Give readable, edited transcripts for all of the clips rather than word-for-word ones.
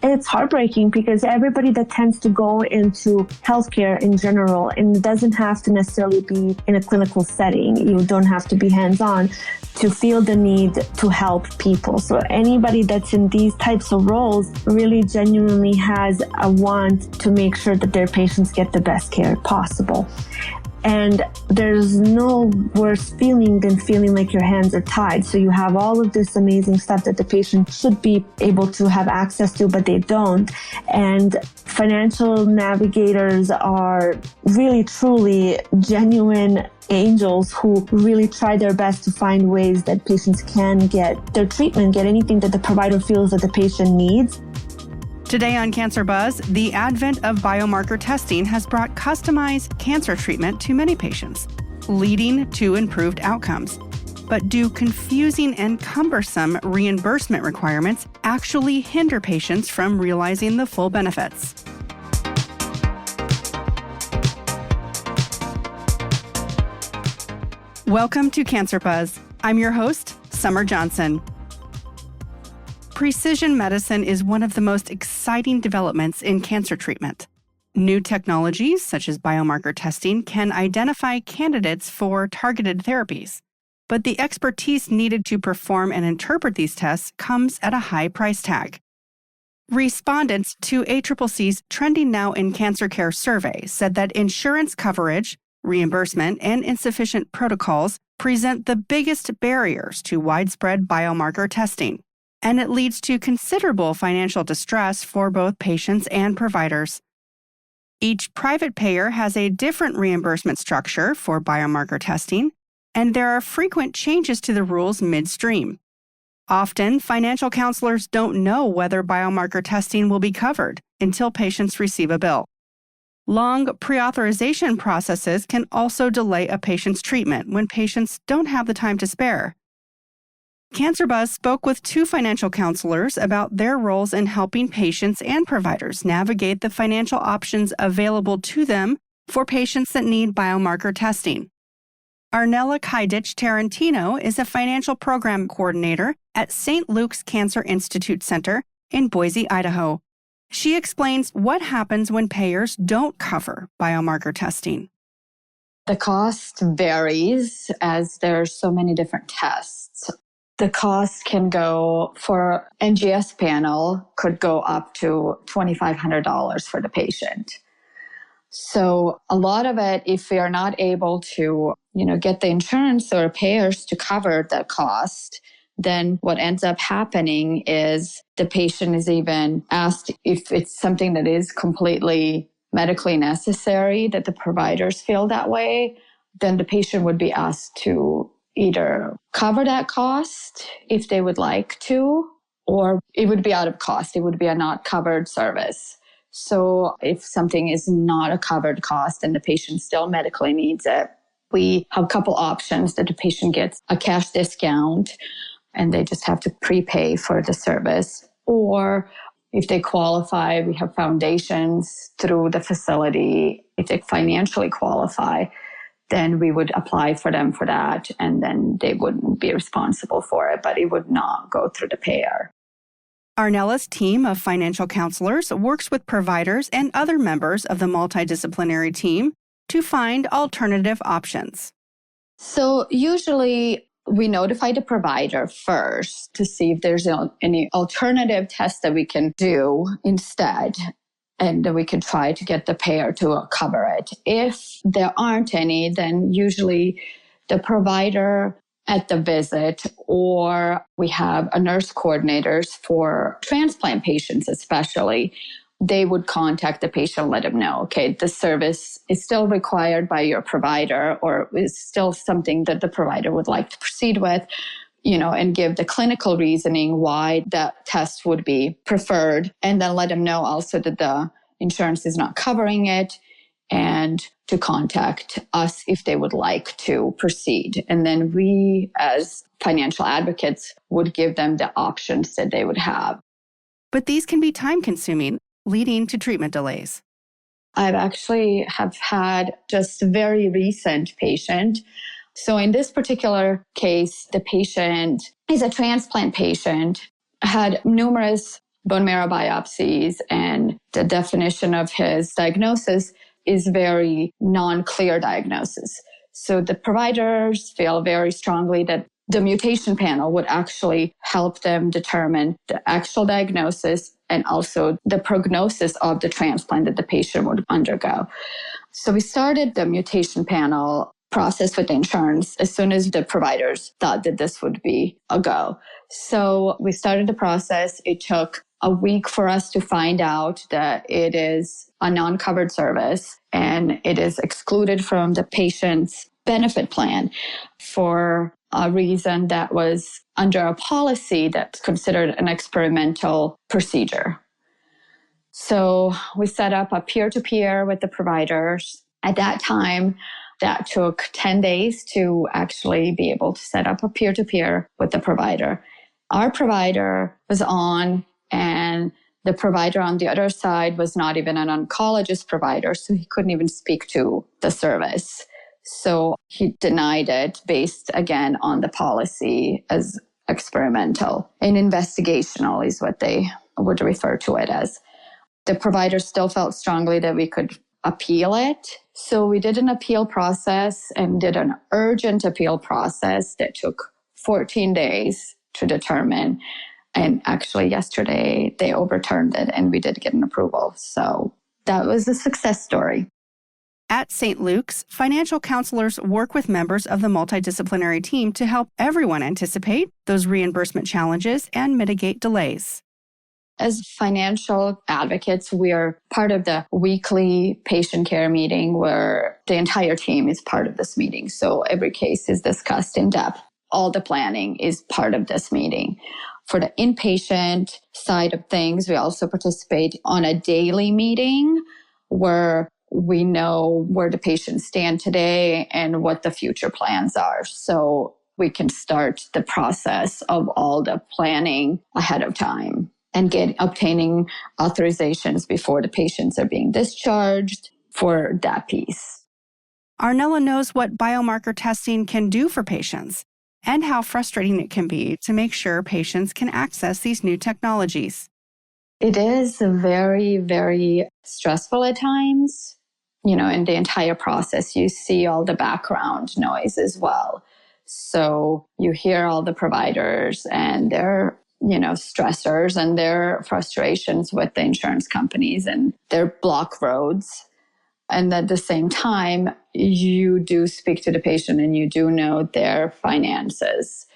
It's heartbreaking because everybody that tends to go into healthcare in general, and it doesn't have to necessarily be in a clinical setting, you don't have to be hands-on to feel the need to help people. So anybody that's in these types of roles really genuinely has a want to make sure that their patients get the best care possible. And there's no worse feeling than feeling like your hands are tied. So you have all of this amazing stuff that the patient should be able to have access to, but they don't. And financial navigators are really, truly genuine angels who really try their best to find ways that patients can get their treatment, get anything that the provider feels that the patient needs. Today on Cancer Buzz, the advent of biomarker testing has brought customized cancer treatment to many patients, leading to improved outcomes. But do confusing and cumbersome reimbursement requirements actually hinder patients from realizing the full benefits? Welcome to Cancer Buzz. I'm your host, Summer Johnson. Precision medicine is one of the most exciting developments in cancer treatment. New technologies, such as biomarker testing, can identify candidates for targeted therapies. But the expertise needed to perform and interpret these tests comes at a high price tag. Respondents to ACCC's Trending Now in Cancer Care survey said that insurance coverage, reimbursement, and insufficient protocols present the biggest barriers to widespread biomarker testing. And it leads to considerable financial distress for both patients and providers. Each private payer has a different reimbursement structure for biomarker testing, and there are frequent changes to the rules midstream. Often, financial counselors don't know whether biomarker testing will be covered until patients receive a bill. Long pre-authorization processes can also delay a patient's treatment when patients don't have the time to spare. Cancer Buzz spoke with two financial counselors about their roles in helping patients and providers navigate the financial options available to them for patients that need biomarker testing. Arnela Kajdic-Tarantino is a financial program coordinator at St. Luke's Cancer Institute Center in Boise, Idaho. She explains what happens when payers don't cover biomarker testing. The cost varies as there are so many different tests. The cost can go for NGS panel could go up to $2,500 for the patient. So a lot of it, if we are not able to, get the insurance or payers to cover that cost, then what ends up happening is the patient is even asked if it's something that is completely medically necessary, that the providers feel that way, then the patient would be asked to either cover that cost if they would like to, or it would be out of cost. It would be a not covered service. So if something is not a covered cost and the patient still medically needs it, we have a couple options that the patient gets a cash discount and they just have to prepay for the service. Or if they qualify, we have foundations through the facility. If they financially qualify, then we would apply for them for that, and then they wouldn't be responsible for it, but it would not go through the payer. Arnela's team of financial counselors works with providers and other members of the multidisciplinary team to find alternative options. So usually we notify the provider first to see if there's any alternative tests that we can do instead. And then we can try to get the payer to cover it. If there aren't any, then usually the provider at the visit, or we have a nurse coordinators for transplant patients especially, they would contact the patient, let them know, okay, the service is still required by your provider, or is still something that the provider would like to proceed with, and give the clinical reasoning why that test would be preferred. And then let them know also that the insurance is not covering it, and to contact us if they would like to proceed. And then we, as financial advocates, would give them the options that they would have. But these can be time-consuming, leading to treatment delays. I've actually have had just a very recent patient. So in this particular case, the patient is a transplant patient, had numerous bone marrow biopsies, and the definition of his diagnosis is very non-clear diagnosis. So the providers feel very strongly that the mutation panel would actually help them determine the actual diagnosis and also the prognosis of the transplant that the patient would undergo. So we started the mutation panel process with insurance as soon as the providers thought that this would be a go. So we started the process. It took a week for us to find out that it is a non-covered service and it is excluded from the patient's benefit plan for a reason that was under a policy that's considered an experimental procedure. So we set up a peer-to-peer with the providers. At that time, that took 10 days to actually be able to set up a peer-to-peer with the provider. Our provider was on, and the provider on the other side was not even an oncologist provider, so he couldn't even speak to the service. So he denied it based, again, on the policy as experimental. And investigational is what they would refer to it as. The provider still felt strongly that we could appeal it. So we did an appeal process and did an urgent appeal process that took 14 days to determine. And actually yesterday they overturned it and we did get an approval. So that was a success story. At St. Luke's, financial counselors work with members of the multidisciplinary team to help everyone anticipate those reimbursement challenges and mitigate delays. As financial advocates, we are part of the weekly patient care meeting where the entire team is part of this meeting. So every case is discussed in depth. All the planning is part of this meeting. For the inpatient side of things, we also participate on a daily meeting where we know where the patients stand today and what the future plans are. So we can start the process of all the planning ahead of time and obtaining authorizations before the patients are being discharged for that piece. Arnela knows what biomarker testing can do for patients and how frustrating it can be to make sure patients can access these new technologies. It is very, very stressful at times. You know, in the entire process, you see all the background noise as well. So you hear all the providers and their, stressors and their frustrations with the insurance companies and their block roads. And at the same time, you do speak to the patient and you do know their finances.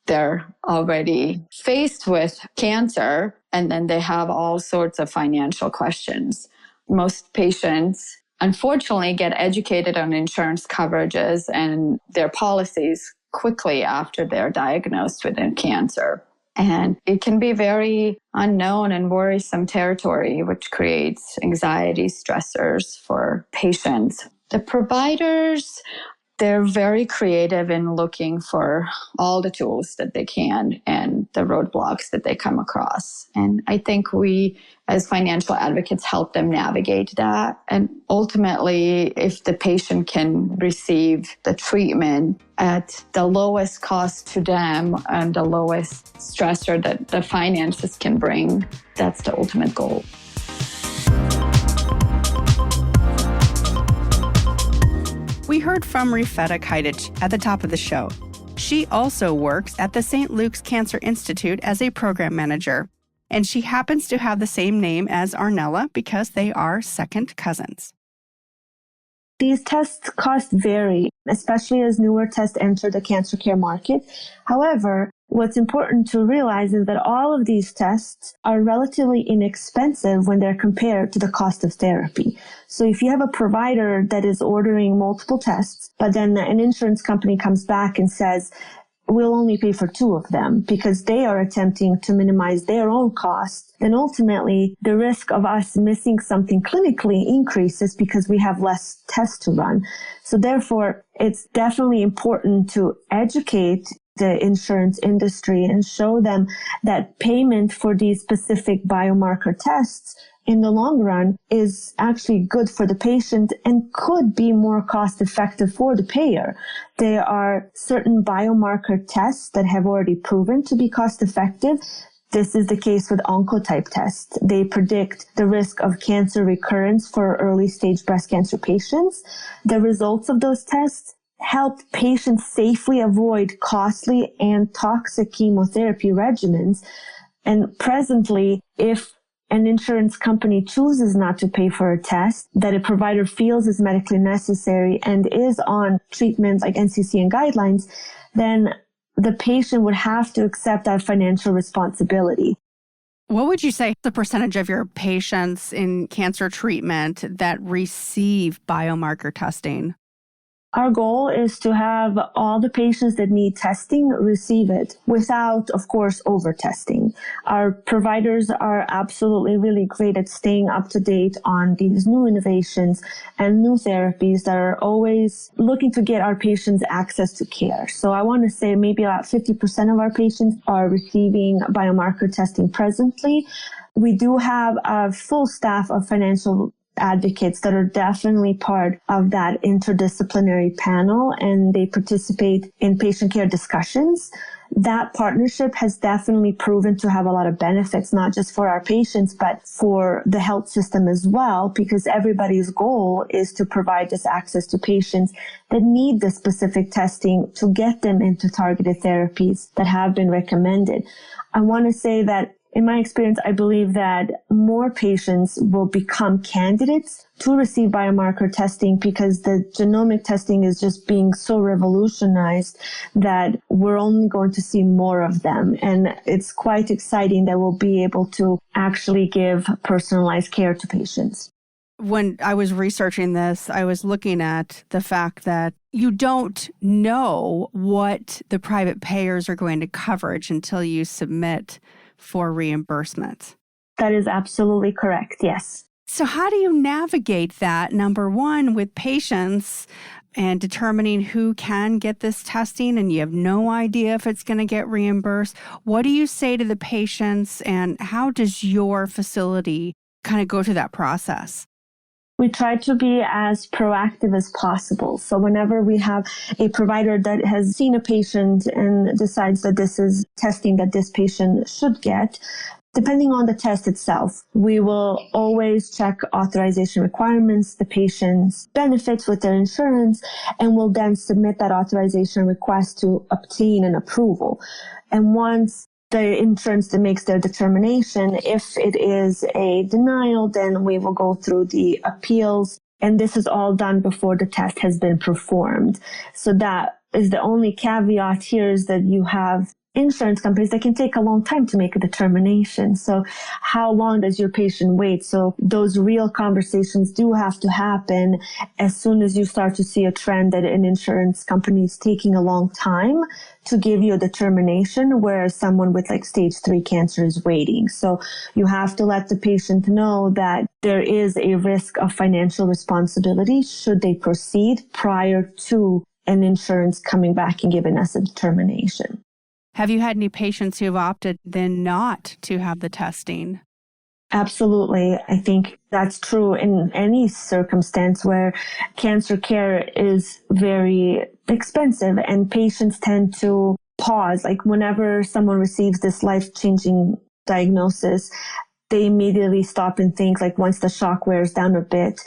They're already faced with cancer, and then they have all sorts of financial questions. Most patients, unfortunately, get educated on insurance coverages and their policies quickly after they're diagnosed with cancer. And it can be very unknown and worrisome territory, which creates anxiety, stressors for patients. The providers, they're very creative in looking for all the tools that they can and the roadblocks that they come across. And I think we, as financial advocates, help them navigate that. And ultimately, if the patient can receive the treatment at the lowest cost to them and the lowest stressor that the finances can bring, that's the ultimate goal. We heard from Rifeta Kajdic at the top of the show. She also works at the St. Luke's Cancer Institute as a program manager, and she happens to have the same name as Arnela because they are second cousins. These tests cost vary, especially as newer tests enter the cancer care market. However, what's important to realize is that all of these tests are relatively inexpensive when they're compared to the cost of therapy. So if you have a provider that is ordering multiple tests, but then an insurance company comes back and says, we'll only pay for 2 of them because they are attempting to minimize their own costs, then ultimately the risk of us missing something clinically increases because we have less tests to run. So therefore, it's definitely important to educate the insurance industry and show them that payment for these specific biomarker tests in the long run is actually good for the patient and could be more cost effective for the payer. There are certain biomarker tests that have already proven to be cost effective. This is the case with oncotype tests. They predict the risk of cancer recurrence for early stage breast cancer patients. The results of those tests help patients safely avoid costly and toxic chemotherapy regimens. And presently, if an insurance company chooses not to pay for a test that a provider feels is medically necessary and is on treatments like NCCN guidelines, then the patient would have to accept that financial responsibility. What would you say the percentage of your patients in cancer treatment that receive biomarker testing? Our goal is to have all the patients that need testing receive it without, of course, over-testing. Our providers are absolutely really great at staying up to date on these new innovations and new therapies that are always looking to get our patients access to care. So I want to say maybe about 50% of our patients are receiving biomarker testing presently. We do have a full staff of financial advocates that are definitely part of that interdisciplinary panel, and they participate in patient care discussions. That partnership has definitely proven to have a lot of benefits, not just for our patients, but for the health system as well, because everybody's goal is to provide this access to patients that need the specific testing to get them into targeted therapies that have been recommended. I want to say that in my experience, I believe that more patients will become candidates to receive biomarker testing because the genomic testing is just being so revolutionized that we're only going to see more of them. And it's quite exciting that we'll be able to actually give personalized care to patients. When I was researching this, I was looking at the fact that you don't know what the private payers are going to coverage until you submit for reimbursement. That is absolutely correct, yes. So how do you navigate that, number one, with patients and determining who can get this testing and you have no idea if it's going to get reimbursed? What do you say to the patients and how does your facility kind of go through that process? We try to be as proactive as possible. So whenever we have a provider that has seen a patient and decides that this is testing that this patient should get, depending on the test itself, we will always check authorization requirements, the patient's benefits with their insurance, and will then submit that authorization request to obtain an approval. And once the insurance that makes their determination, if it is a denial, then we will go through the appeals. And this is all done before the test has been performed. So that is the only caveat here, is that you have insurance companies that can take a long time to make a determination. So how long does your patient wait? So those real conversations do have to happen as soon as you start to see a trend that an insurance company is taking a long time to give you a determination, whereas someone with like stage 3 cancer is waiting. So you have to let the patient know that there is a risk of financial responsibility should they proceed prior to an insurance coming back and giving us a determination. Have you had any patients who have opted then not to have the testing? Absolutely. I think that's true in any circumstance where cancer care is very expensive and patients tend to pause. Like whenever someone receives this life-changing diagnosis, they immediately stop and think, like once the shock wears down a bit,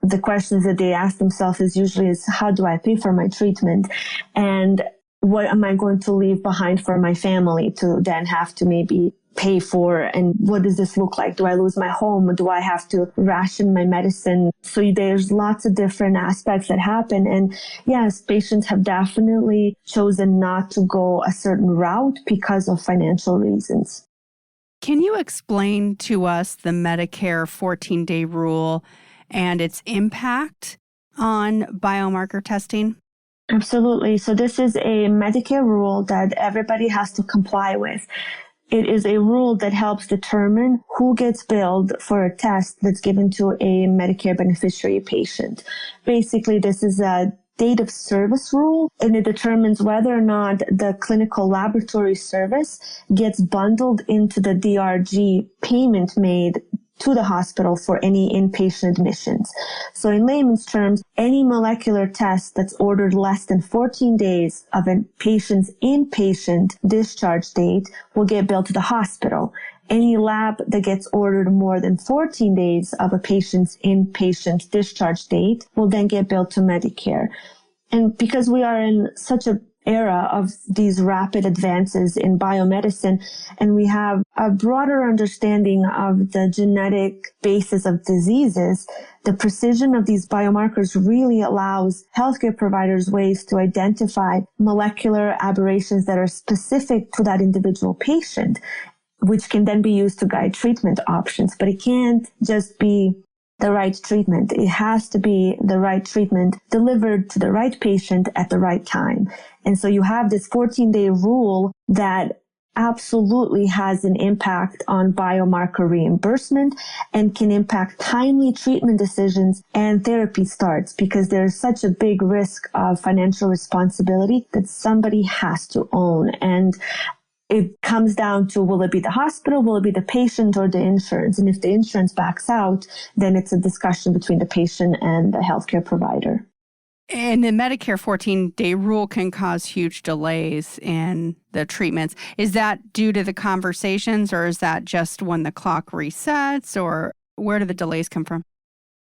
the questions that they ask themselves is how do I pay for my treatment? And what am I going to leave behind for my family to then have to maybe pay for? And what does this look like? Do I lose my home? Do I have to ration my medicine? So there's lots of different aspects that happen. And yes, patients have definitely chosen not to go a certain route because of financial reasons. Can you explain to us the Medicare 14-day rule and its impact on biomarker testing? Absolutely. So this is a Medicare rule that everybody has to comply with. It is a rule that helps determine who gets billed for a test that's given to a Medicare beneficiary patient. Basically, this is a date of service rule, and it determines whether or not the clinical laboratory service gets bundled into the DRG payment made to the hospital for any inpatient admissions. So in layman's terms, any molecular test that's ordered less than 14 days of a patient's inpatient discharge date will get billed to the hospital. Any lab that gets ordered more than 14 days of a patient's inpatient discharge date will then get billed to Medicare. And because we are in such an era of these rapid advances in biomedicine, and we have a broader understanding of the genetic basis of diseases, the precision of these biomarkers really allows healthcare providers ways to identify molecular aberrations that are specific to that individual patient, which can then be used to guide treatment options. But it can't just be the right treatment. It has to be the right treatment delivered to the right patient at the right time. And so you have this 14-day rule that absolutely has an impact on biomarker reimbursement and can impact timely treatment decisions and therapy starts, because there's such a big risk of financial responsibility that somebody has to own. And it comes down to, will it be the hospital, will it be the patient, or the insurance? And if the insurance backs out, then it's a discussion between the patient and the healthcare provider. And the Medicare 14-day rule can cause huge delays in the treatments. Is that due to the conversations, or is that just when the clock resets, or where do the delays come from?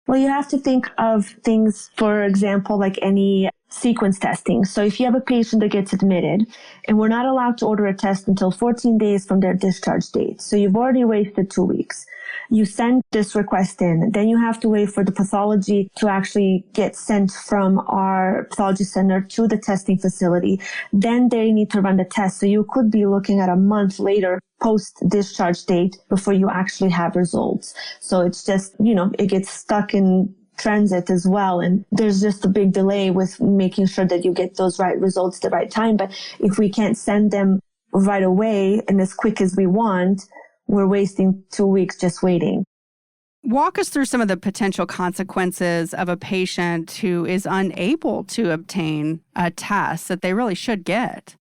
Well, you have to think of things, for example, like any sequence testing. So if you have a patient that gets admitted, and we're not allowed to order a test until 14 days from their discharge date. So you've already wasted 2 weeks. You send this request in, then you have to wait for the pathology to actually get sent from our pathology center to the testing facility. Then they need to run the test. So you could be looking at a month later post-discharge date before you actually have results. So it's just, it gets stuck in transit as well. And there's just a big delay with making sure that you get those right results at the right time. But if we can't send them right away and as quick as we want, we're wasting 2 weeks just waiting. Walk us through some of the potential consequences of a patient who is unable to obtain a test that they really should get.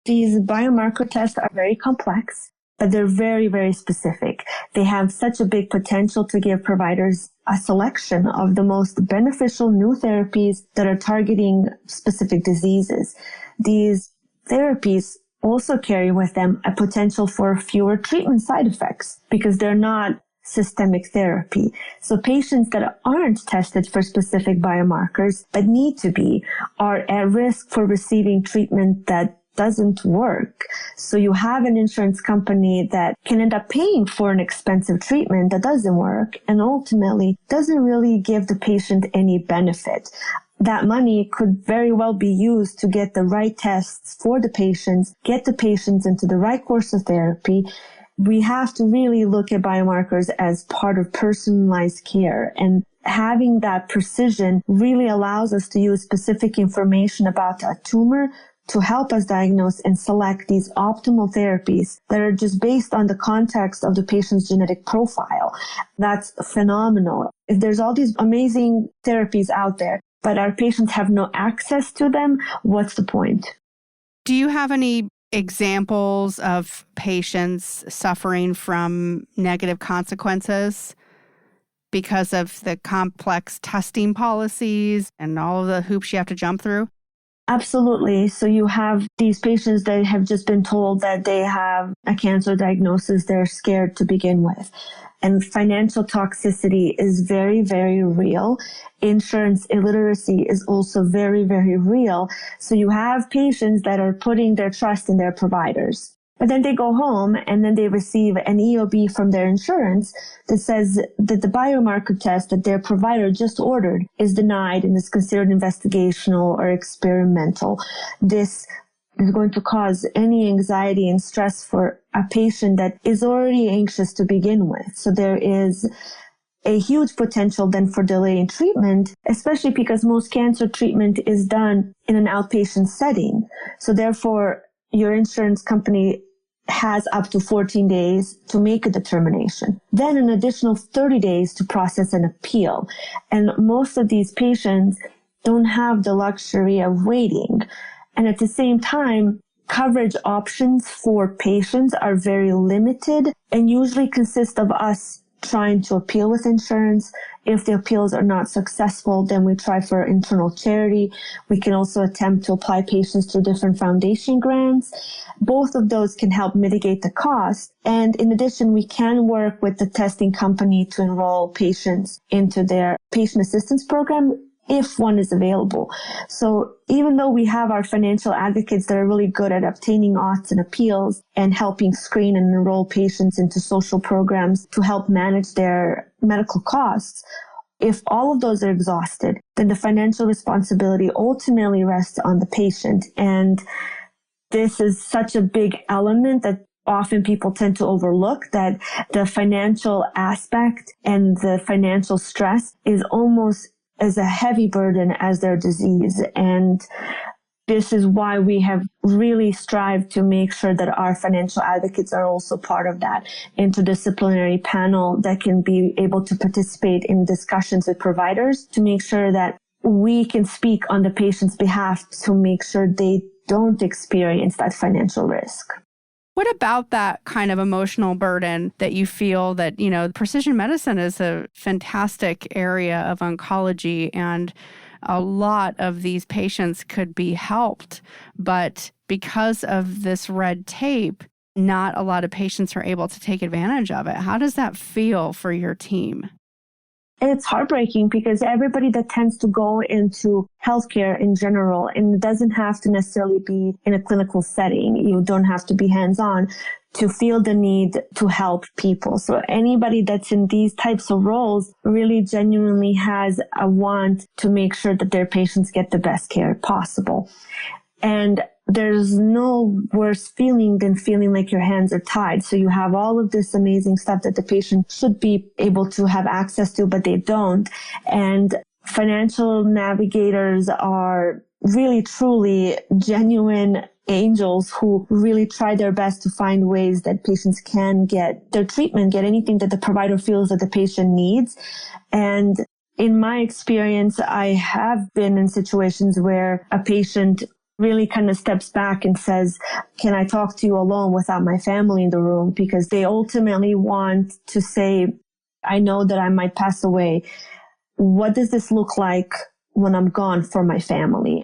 These biomarker tests are very complex, but they're very, very specific. They have such a big potential to give providers a selection of the most beneficial new therapies that are targeting specific diseases. These therapies also carry with them a potential for fewer treatment side effects because they're not systemic therapy. So patients that aren't tested for specific biomarkers but need to be are at risk for receiving treatment that doesn't work. So you have an insurance company that can end up paying for an expensive treatment that doesn't work and ultimately doesn't really give the patient any benefit. That money could very well be used to get the right tests for the patients, get the patients into the right course of therapy. We have to really look at biomarkers as part of personalized care, and having that precision really allows us to use specific information about a tumor to help us diagnose and select these optimal therapies that are just based on the context of the patient's genetic profile. That's phenomenal. If there's all these amazing therapies out there, but our patients have no access to them, what's the point? Do you have any examples of patients suffering from negative consequences because of the complex testing policies and all of the hoops you have to jump through? Absolutely. So you have these patients that have just been told that they have a cancer diagnosis they're scared to begin with. And financial toxicity is very, very real. Insurance illiteracy is also very, very real. So you have patients that are putting their trust in their providers. But then they go home and then they receive an EOB from their insurance that says that the biomarker test that their provider just ordered is denied and is considered investigational or experimental. This is going to cause any anxiety and stress for a patient that is already anxious to begin with. So there is a huge potential then for delay in treatment, especially because most cancer treatment is done in an outpatient setting. So therefore, your insurance company has up to 14 days to make a determination, then an additional 30 days to process an appeal. And most of these patients don't have the luxury of waiting. And at the same time, coverage options for patients are very limited and usually consist of us trying to appeal with insurance. If the appeals are not successful, then we try for internal charity. We can also attempt to apply patients to different foundation grants. Both of those can help mitigate the cost. And in addition, we can work with the testing company to enroll patients into their patient assistance program if one is available. So even though we have our financial advocates that are really good at obtaining auths and appeals and helping screen and enroll patients into social programs to help manage their medical costs, if all of those are exhausted, then the financial responsibility ultimately rests on the patient. And this is such a big element that often people tend to overlook, that the financial aspect and the financial stress is almost as a heavy burden as their disease. And this is why we have really strived to make sure that our financial advocates are also part of that interdisciplinary panel that can be able to participate in discussions with providers to make sure that we can speak on the patient's behalf to make sure they don't experience that financial risk. What about that kind of emotional burden that you feel that, precision medicine is a fantastic area of oncology, and a lot of these patients could be helped, but because of this red tape, not a lot of patients are able to take advantage of it. How does that feel for your team? It's heartbreaking because everybody that tends to go into healthcare in general, and it doesn't have to necessarily be in a clinical setting, you don't have to be hands-on, to feel the need to help people. So anybody that's in these types of roles really genuinely has a want to make sure that their patients get the best care possible. And there's no worse feeling than feeling like your hands are tied. So you have all of this amazing stuff that the patient should be able to have access to, but they don't. And financial navigators are really, truly genuine angels who really try their best to find ways that patients can get their treatment, get anything that the provider feels that the patient needs. And in my experience, I have been in situations where a patient really kind of steps back and says, can I talk to you alone without my family in the room? Because they ultimately want to say, I know that I might pass away. What does this look like when I'm gone for my family?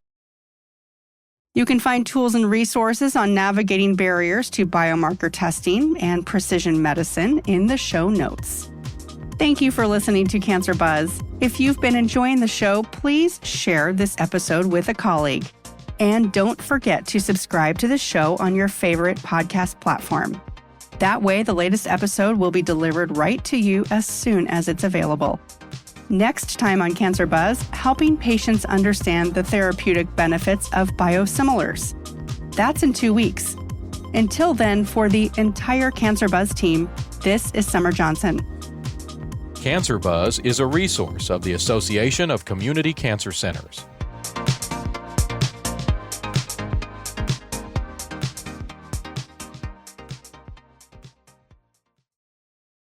You can find tools and resources on navigating barriers to biomarker testing and precision medicine in the show notes. Thank you for listening to Cancer Buzz. If you've been enjoying the show, please share this episode with a colleague. And don't forget to subscribe to the show on your favorite podcast platform. That way, the latest episode will be delivered right to you as soon as it's available. Next time on Cancer Buzz, helping patients understand the therapeutic benefits of biosimilars. That's in 2 weeks. Until then, for the entire Cancer Buzz team, this is Summer Johnson. Cancer Buzz is a resource of the Association of Community Cancer Centers.